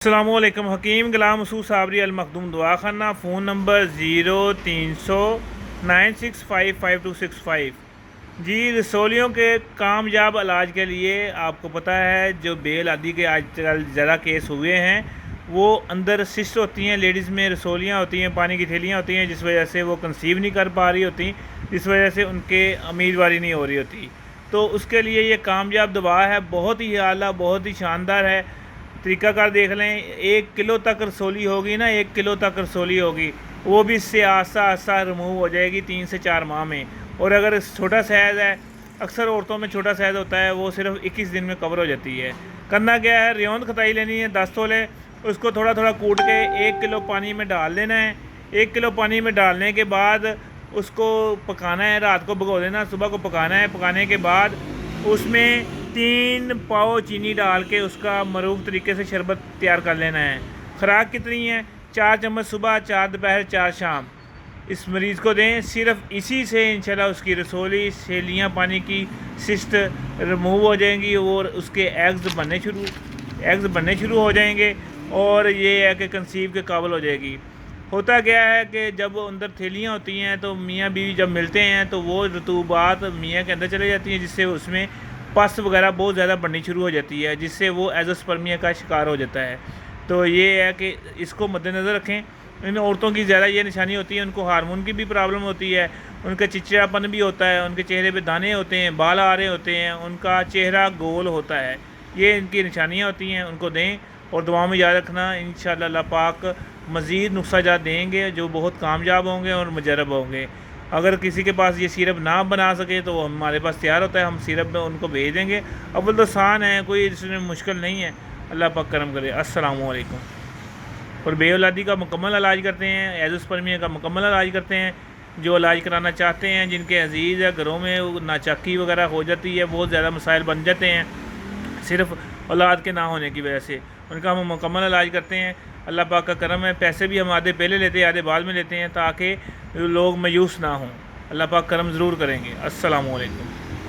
السلام علیکم۔ حکیم غلام مسعود صابری المخدوم دعا خانہ، فون نمبر 030096552565۔ جی، رسولیوں کے کامیاب علاج کے لیے آپ کو پتہ ہے جو بے اولادی کے آج کل زیادہ کیس ہوئے ہیں، وہ اندر سسٹ ہوتی ہیں، لیڈیز میں رسولیاں ہوتی ہیں، پانی کی تھیلیاں ہوتی ہیں، جس وجہ سے وہ کنسیو نہیں کر پا رہی ہوتی، جس وجہ سے ان کے امیدواری نہیں ہو رہی ہوتی۔ تو اس کے لیے یہ کامیاب دوا ہے، بہت ہی اعلیٰ، بہت ہی شاندار ہے۔ طریقہ کار دیکھ لیں، 1 کلو تک رسولی ہوگی نا، 1 کلو تک رسولی ہوگی، وہ بھی اس سے آہستہ آہستہ ریموو ہو جائے گی 3 سے 4 ماہ میں۔ اور اگر چھوٹا سائز ہے، اکثر عورتوں میں چھوٹا سائز ہوتا ہے، وہ صرف 21 دن میں کور ہو جاتی ہے۔ کرنا کیا ہے، ریوند کھتائی لینی ہے 10 تولے، اس کو تھوڑا تھوڑا کوٹ کے 1 کلو پانی میں ڈال دینا ہے۔ 1 کلو پانی میں ڈالنے کے بعد اس کو پکانا ہے، رات کو بھگو دینا، صبح کو پکانا ہے۔ پکانے کے بعد اس میں 3 پاؤ چینی ڈال کے اس کا معروف طریقے سے شربت تیار کر لینا ہے۔ خوراک کتنی ہے؟ 4 چمچ صبح، 4 دوپہر، 4 شام اس مریض کو دیں۔ صرف اسی سے انشاءاللہ اس کی رسولی، سیلیاں، پانی کی سسٹ ریموو ہو جائیں گی اور اس کے ایگز بننے شروع ہو جائیں گے، اور یہ ہے کہ کنسیو کے قابل ہو جائے گی۔ ہوتا کیا ہے کہ جب اندر تھیلیاں ہوتی ہیں تو میاں بیوی جب ملتے ہیں تو وہ رطوبات میاں کے اندر چلے جاتی ہیں، جس سے اس میں پس وغیرہ بہت زیادہ بڑھنی شروع ہو جاتی ہے، جس سے وہ ایزوسپرمیا کا شکار ہو جاتا ہے۔ تو یہ ہے کہ اس کو مد نظر رکھیں۔ ان عورتوں کی زیادہ یہ نشانی ہوتی ہے، ان کو ہارمون کی بھی پرابلم ہوتی ہے، ان کا چچڑاپن بھی ہوتا ہے، ان کے چہرے پہ دانے ہوتے ہیں، بال آ رہے ہوتے ہیں، ان کا چہرہ گول ہوتا ہے، یہ ان کی نشانیاں ہوتی ہیں۔ ان کو دیں اور دعاؤں میں یاد رکھنا، انشاءاللہ اللہ پاک مزید نسخہ جات دیں گے جو بہت کامیاب ہوں گے اور مجرب ہوں گے۔ اگر کسی کے پاس یہ سیرپ نہ بنا سکے تو وہ ہمارے پاس تیار ہوتا ہے، ہم سیرپ ان کو بھیج دیں گے۔ اول تو آسان ہے، کوئی اس میں مشکل نہیں ہے۔ اللہ پاک کرم کرے۔ السلام علیکم۔ اور بے اولادی کا مکمل علاج کرتے ہیں، ایزوسپرمیا کا مکمل علاج کرتے ہیں۔ جو علاج کرانا چاہتے ہیں، جن کے عزیز ہے گھروں میں ناچاکی وغیرہ ہو جاتی ہے، بہت زیادہ مسائل بن جاتے ہیں صرف اولاد کے نہ ہونے کی وجہ سے، ان کا ہم مکمل علاج کرتے ہیں۔ اللہ پاک کا کرم ہے، پیسے بھی ہم آدھے پہلے لیتے ہیں، آدھے بعد میں لیتے ہیں، تاکہ لوگ مایوس نہ ہوں۔ اللہ پاک کرم ضرور کریں گے۔ السلام علیکم۔